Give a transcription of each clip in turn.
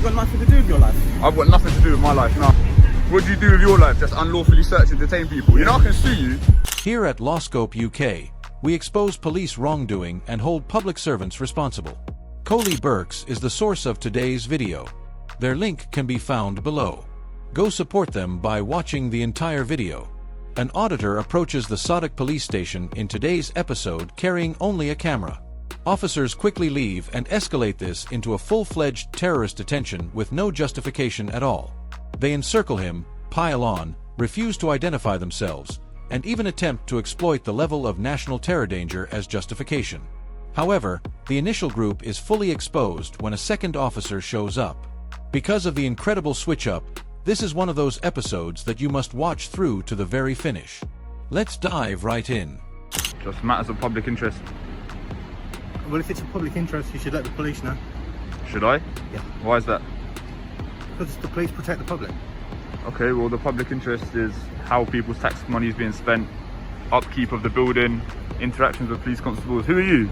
got nothing to do with your life? I've got nothing to do with my life, no. What do you do with your life? Just unlawfully search and detain people? You know I can sue you. Here at Lawscope UK, we expose police wrongdoing and hold public servants responsible. Coley Burks is the source of today's video. Their link can be found below. Go support them by watching the entire video. An auditor approaches the Sodiq police station in today's episode carrying only a camera. Officers quickly leave and escalate this into a full-fledged terrorist detention with no justification at all. They encircle him, pile on, refuse to identify themselves, and even attempt to exploit the level of national terror danger as justification. However, the initial group is fully exposed when a second officer shows up. Because of the incredible switch-up, this is one of those episodes that you must watch through to the very finish. Let's dive right in. Just matters of public interest. Well, if it's a public interest, you should let the police know. Should I? Yeah. Why is that? Because the police protect the public. Okay, well the public interest is how people's tax money is being spent, upkeep of the building, interactions with police constables. Who are you?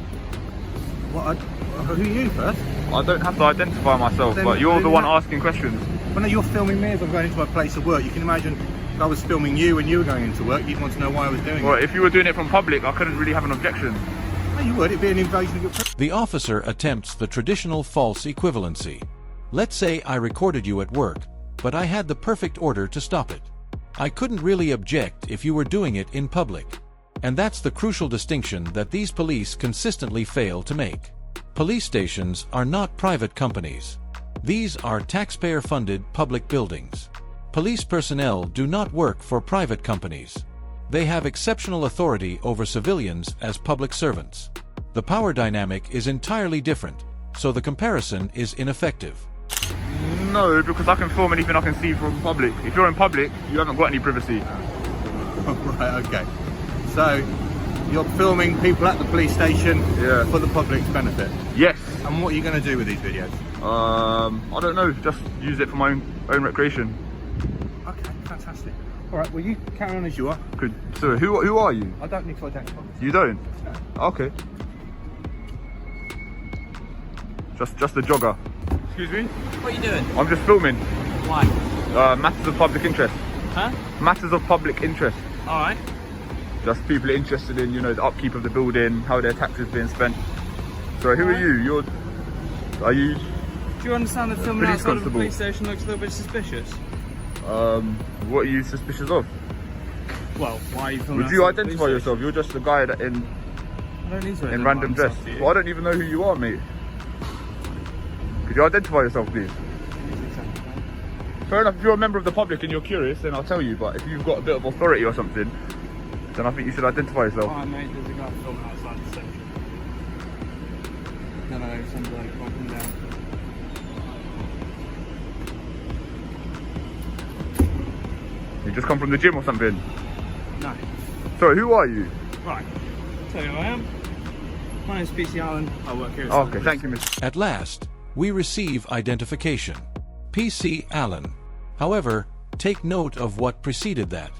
What? Who are you first? I don't have to identify myself, but you're the one asking questions. Well, no, you're filming me as I'm going into my place of work. You can imagine if I was filming you when you were going into work, you'd want to know why I was doing it. Well, if you were doing it from public, I couldn't really have an objection. No, you would. It'd be an invasion of your privacy. The officer attempts the traditional false equivalency. Let's say I recorded you at work, but I had the perfect order to stop it. I couldn't really object if you were doing it in public. And that's the crucial distinction that these police consistently fail to make. Police stations are not private companies. These are taxpayer-funded public buildings. Police personnel do not work for private companies. They have exceptional authority over civilians as public servants. The power dynamic is entirely different, so the comparison is ineffective. No, because I can film anything I can see from public. If you're in public, you haven't got any privacy. Right, okay. So, you're filming people at the police station for the public's benefit? Yes. And what are you going to do with these videos? I don't know, just use it for my own recreation. Okay, fantastic. Alright, well you carry on as you are. Good. So, who are you? I don't need to identify. You don't? No. Okay. Just a jogger. Excuse me? What are you doing? I'm just filming. Why? Matters of public interest. Huh? Matters of public interest. Alright. Just people are interested in, you know, the upkeep of the building, how their taxes being spent. So who are you? Are you? Do you understand that filming police outside of a constable? police station looks a little bit suspicious? What are you suspicious of? Well, why are you filming Would you outside of a identify police yourself? You're just a guy that in I don't need to in random dress. myself to you. Well, I don't even know who you are, mate. Could you identify yourself, please? Fair enough, if you're a member of the public and you're curious, then I'll tell you, but if you've got a bit of authority or something, then I think you should identify yourself. Alright mate, there's a guy filming outside the station. No, some bloke walking down. You just come from the gym or something? No. Sorry, who are you? Right. Tell you who I am. My name's PC Allen. I work here. Oh, okay, thank you, Mr. At last, we receive identification. PC Allen. However, take note of what preceded that.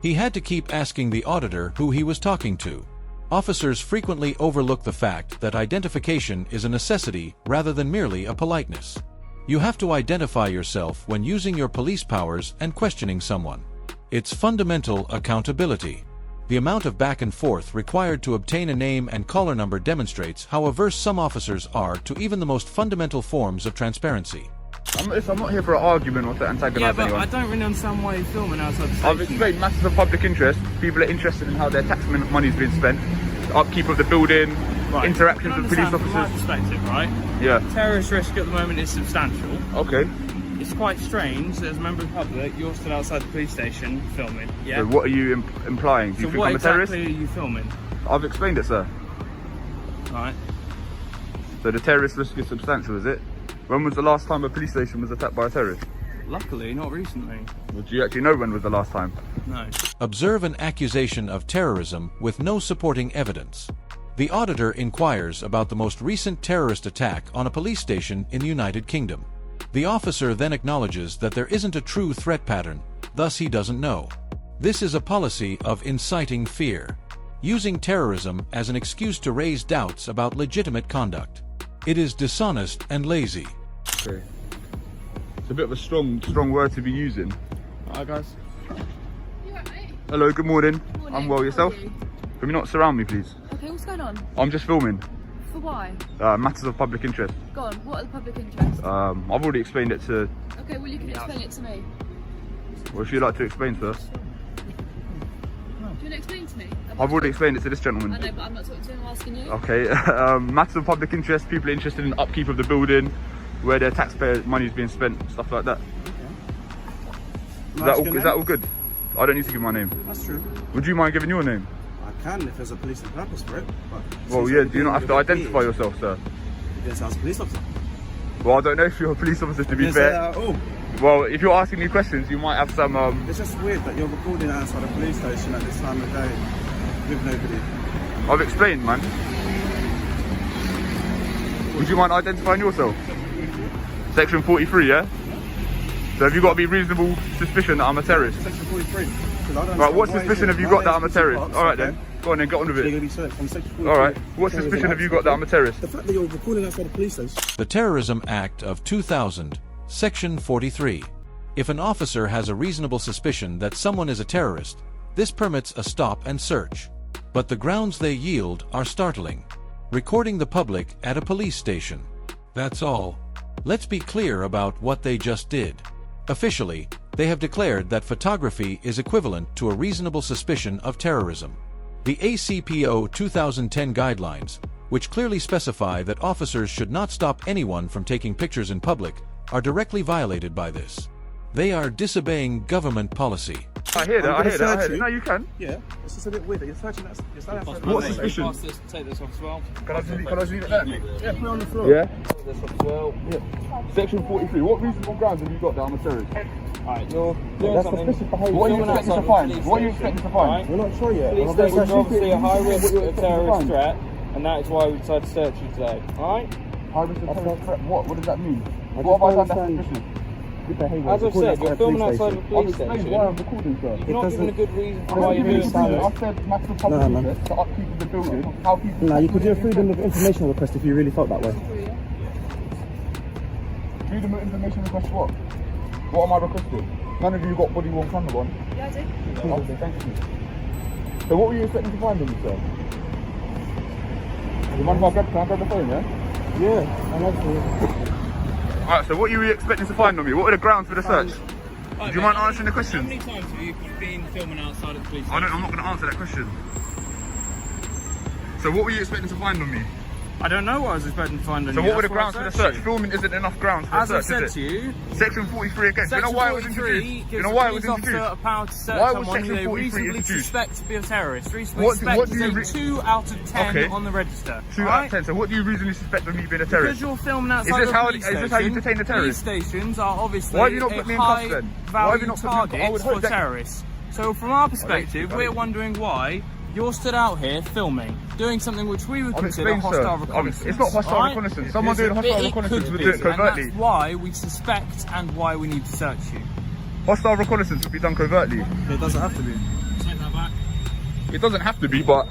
He had to keep asking the auditor who he was talking to. Officers frequently overlook the fact that identification is a necessity rather than merely a politeness. You have to identify yourself when using your police powers and questioning someone. It's fundamental accountability. The amount of back and forth required to obtain a name and caller number demonstrates how averse some officers are to even the most fundamental forms of transparency. I'm not here for an argument or to antagonise Yeah, but anyone. I don't really understand why you're filming outside the station. I've explained matters of public interest. People are interested in how their tax money is being spent, the upkeep of the building, Right. interactions You with can police understand from my officers. perspective, right? Yeah. Terrorist risk at the moment is substantial. Okay. It's quite strange that as a member of the public, you're still outside the police station filming. Yeah. So what are you implying? Do you So think what I'm a terrorist? exactly are you filming? I've explained it, sir. Right. So the terrorist risk is substantial, is it? When was the last time a police station was attacked by a terrorist? Luckily, not recently. Well, do you actually know when was the last time? No. Observe an accusation of terrorism with no supporting evidence. The auditor inquires about the most recent terrorist attack on a police station in the United Kingdom. The officer then acknowledges that there isn't a true threat pattern, thus he doesn't know. This is a policy of inciting fear, using terrorism as an excuse to raise doubts about legitimate conduct. It is dishonest and lazy. Okay. a bit of a strong word to be using. Alright, guys. You alright, mate? Hello, good morning. Morning. I'm well, yourself? How are you? Can you not surround me, please? Okay, what's going on? I'm just filming. For why? Matters of public interest. Go on, what are the public interests? I've already explained it to... Okay, well you can explain it to me. What would you like to explain first? Do you want to explain to me? I've already explained it to this gentleman. I know, but I'm not talking to him, I'm asking you. Okay, matters of public interest, people are interested in the upkeep of the building, where their taxpayer money is being spent, stuff like that. Is that all good? I don't need to give my name. That's true. Would you mind giving your name? I can if there's a police purpose for it. But Well, yeah, do you not have to identify yourself, sir? Yes, I was a police officer. Well, I don't know if you're a police officer, to be Didn't say fair. that at all. Well, if you're asking me questions, you might have some... It's just weird that you're recording outside a police station at this time of day with nobody. I've explained, man. Would you mind identifying yourself? Section 43, yeah? So have you got to be reasonable suspicion that I'm a terrorist? Section 43. Right, what suspicion have you got that I'm a terrorist? Alright then, go on then, get on with They're it. going to be searched from Section 43. Alright, what suspicion have you got that I'm a terrorist? The fact that you're recording outside a police station. The Terrorism Act of 2000, Section 43. If an officer has a reasonable suspicion that someone is a terrorist, this permits a stop and search. But the grounds they yield are startling. Recording the public at a police station. That's all. Let's be clear about what they just did. Officially, they have declared that photography is equivalent to a reasonable suspicion of terrorism. The ACPO 2010 guidelines, which clearly specify that officers should not stop anyone from taking pictures in public, are directly violated by this. They are disobeying government policy. I hear that, I hear that, I hear that. you. No, you can. Yeah, it's just a bit weird that you're searching that. You're standing outside What a police suspicion? station. Take this off as well. Can I just leave it there? Yeah, put it on the floor. Yeah? Take this off as well. Section 43, what reasonable grounds have you got that I'm a terrorist? Alright, you're doing That's something. suspicious behaviour. What are you Filming expecting to outside find? the police What are you station. expecting to find? We're not sure yet. Police We're gonna station is search obviously a you. high risk What you're of expecting to terrorist find? threat, and that is why we decided to search you today. Alright? High risk of terrorist threat? What does that mean? I What have I done just that's don't suspicious? Good behaviour. As I've said, you're filming outside of a I've police explained station. why I'm recording, sir. You've not given a good reason for I'm why not you're giving doing you a reason. so. I said matters of public Nah, man. interest to upkeep of the building, how people... Nah, you could do a freedom of information request if you really felt that way. Freedom of information request what? What am I requesting? None of you got body worn camera on. Yeah, I do. Okay, thank you. So what were you expecting to find on me, sir? You mind if I grab the phone, yeah? Yeah, I like to. Alright, so what were you expecting to find on me? What were the grounds for the search? Alright, Do you mind mate, answering the How question? many times have you been filming outside of the police I'm station? not going to answer that question. So what were you expecting to find on me? I don't know what I was expecting to find on So you. what were the That's grounds for I the searched search? you. Filming isn't enough grounds for As the I search, said is to it? you, Section 43 again. Do you know Section why it was 43 introduced? Do you gives know the why it was police officer introduced? a power to search Why was someone who Section they 43 reasonably introduced? suspect to be a terrorist. Reasonably What suspect do is you a 2 out of 10 Okay. on the register. 2 out of 10. So what do you reasonably suspect of me being a terrorist? Because you're filming outside this of a how- police is station, this how you detain a terrorist? police stations are obviously Why have you not a put me in cuffs high then? Why have you value not put me in cuffs? I would target hope for that- terrorists. So from our perspective, I we're don't- wondering why you're stood out here filming, doing something which we would I've consider explained, hostile sir. reconnaissance. It's not hostile alright? reconnaissance. Someone doing hostile It reconnaissance could would be, do it covertly. And that's why we suspect and why we need to search you. Hostile reconnaissance would be done covertly. It doesn't have to be. Take that back. It doesn't have to be, but...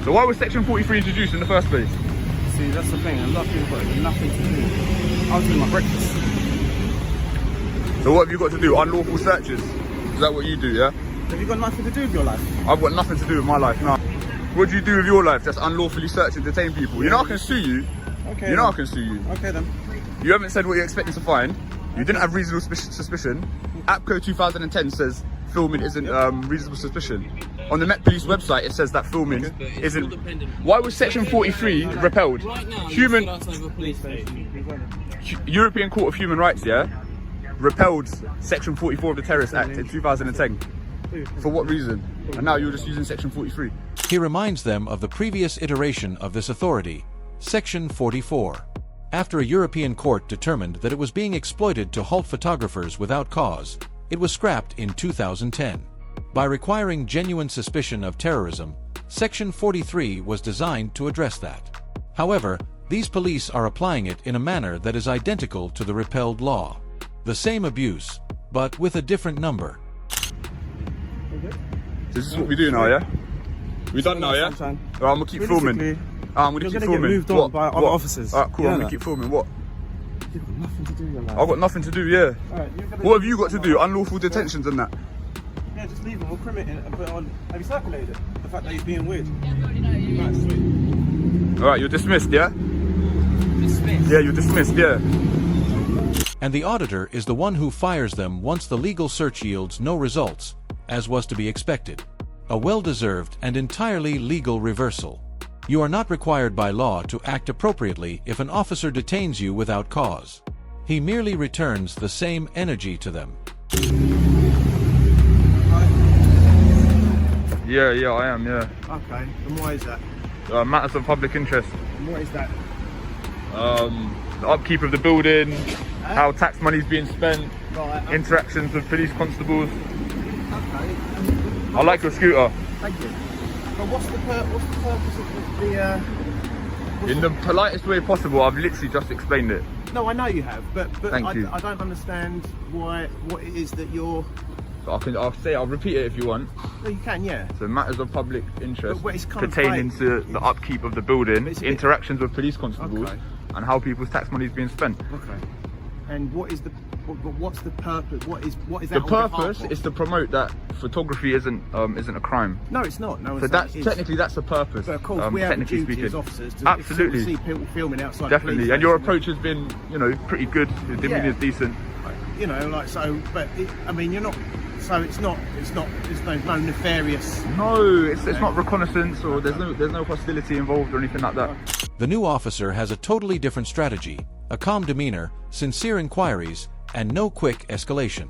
So why was Section 43 introduced in the first place? See, that's the thing. A lot of people got nothing to do. I was doing my breakfast. So what have you got to do? Unlawful searches? Is that what you do, yeah? Have you got nothing to do with your life? I've got nothing to do with my life, no. What do you do with your life? Just unlawfully search and detain people? You know I can sue you. Okay. You know I then. can sue you. Okay then. You haven't said what you're expecting to find. You didn't have reasonable suspicion. APCO 2010 says filming isn't reasonable suspicion. On the Met Police website, it says that filming isn't. Why was Section 43 repelled? Right now, Human you're stood outside of a police station. European Court of Human Rights, yeah, repelled Section 44 of the Terrorist Act in 2010. For what reason? And now you're just using Section 43. He reminds them of the previous iteration of this authority, Section 44. After a European court determined that it was being exploited to halt photographers without cause, it was scrapped in 2010. By requiring genuine suspicion of terrorism, Section 43 was designed to address that. However, these police are applying it in a manner that is identical to the repelled law. The same abuse, but with a different number. This is what we do now, yeah? We done now, yeah? Sunshine. Alright, I'm gonna keep filming. Realistically, I'm gonna You're keep gonna get filming. moved on by other officers. Alright, cool. Yeah, I'm gonna like- keep filming. What? You've got nothing to do with your life. I've got nothing to do. Yeah. Alright, you're gonna What have you got to do? Unlawful detentions and that. Yeah, just leave him. We'll crim it in and put it on. Have you circulated it? The fact that he's being weird. Yeah, we already know you. Right, sweet. Alright, you're dismissed. Yeah. Dismissed. Yeah, you're dismissed. Yeah. And the auditor is the one who fires them once the legal search yields no results, as was to be expected. A well-deserved and entirely legal reversal. You are not required by law to act appropriately if an officer detains you without cause. He merely returns the same energy to them. Yeah, I am. Yeah. Okay, and why is that? Matters of public interest. And what is that? The upkeep of the building, how tax money's being spent, Right, interactions with police constables. okay. I like your scooter. Thank you. But what's the purpose of the... In the politest way possible, I've literally just explained it. No, I know you have, but Thank you. I don't understand what it is that you're... So I'll repeat it if you want. Well, you can, yeah. So matters of public interest But it's kind of pertaining vague. to the upkeep of the building, It's a bit- interactions with police constables, Okay. and how people's tax money is being spent. Okay. And what's the purpose? What is The that on behalf purpose of? is to promote that photography isn't a crime. No, it's not. No, So that's technically that's the purpose. But of course, we have a technically duty speaking. as officers to Absolutely. if we see people filming outside. Definitely, the police and your station, approach has been, pretty good. Your demeanour's decent. you know, like so. But I mean, you're not. So it's not. There's no nefarious. No, it's not reconnaissance or there's no hostility involved or anything like that. The new officer has a totally different strategy, a calm demeanor, sincere inquiries, and no quick escalation.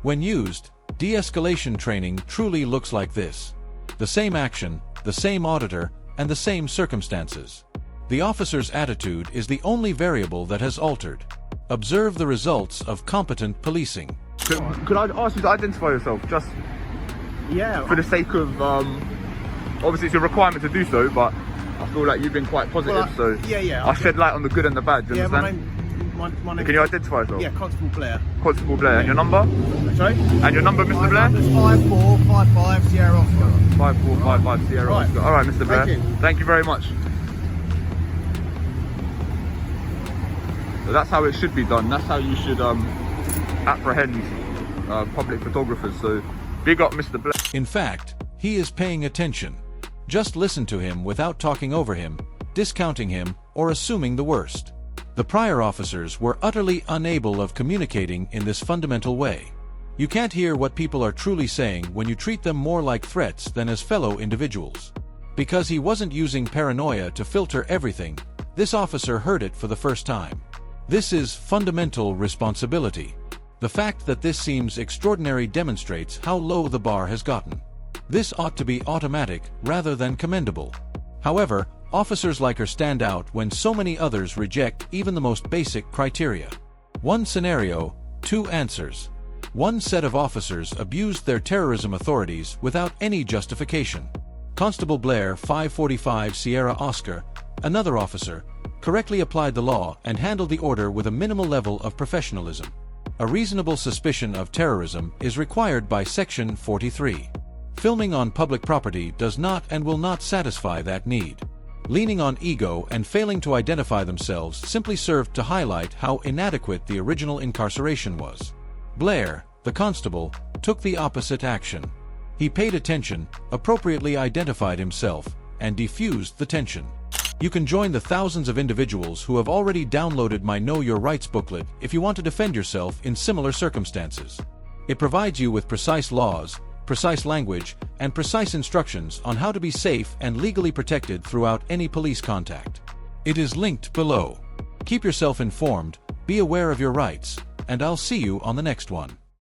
When used, de-escalation training truly looks like this. The same action, the same auditor, and the same circumstances. The officer's attitude is the only variable that has altered. Observe the results of competent policing. Could I ask you to identify yourself, just Yeah. for the sake of, obviously it's a requirement to do so, but I feel like you've been quite positive, Well, so yeah. I shed light on the good and the bad, do you Yeah, my understand? name. Can you identify yourself? Yeah, Constable Blair. Constable Blair, and your number? Sorry. And your number, Mr. Blair? 5455 Sierra Oscar. 5455 Sierra Right. Oscar. Alright, Mr. Blair. Thank you. Thank you very much. So that's how it should be done. That's how you should apprehend public photographers. So big up Mr. Blair. In fact, he is paying attention. Just listen to him without talking over him, discounting him, or assuming the worst. The prior officers were utterly unable of communicating in this fundamental way. You can't hear what people are truly saying when you treat them more like threats than as fellow individuals. Because he wasn't using paranoia to filter everything, this officer heard it for the first time. This is fundamental responsibility. The fact that this seems extraordinary demonstrates how low the bar has gotten. This ought to be automatic rather than commendable. However, officers like her stand out when so many others reject even the most basic criteria. One scenario, two answers. One set of officers abused their terrorism authorities without any justification. Constable Blair, 545 Sierra Oscar, another officer, correctly applied the law and handled the order with a minimal level of professionalism. A reasonable suspicion of terrorism is required by Section 43. Filming on public property does not and will not satisfy that need. Leaning on ego and failing to identify themselves simply served to highlight how inadequate the original incarceration was. Blair, the constable, took the opposite action. He paid attention, appropriately identified himself, and diffused the tension. You can join the thousands of individuals who have already downloaded my Know Your Rights booklet if you want to defend yourself in similar circumstances. It provides you with precise laws, precise language, and precise instructions on how to be safe and legally protected throughout any police contact. It is linked below. Keep yourself informed, be aware of your rights, and I'll see you on the next one.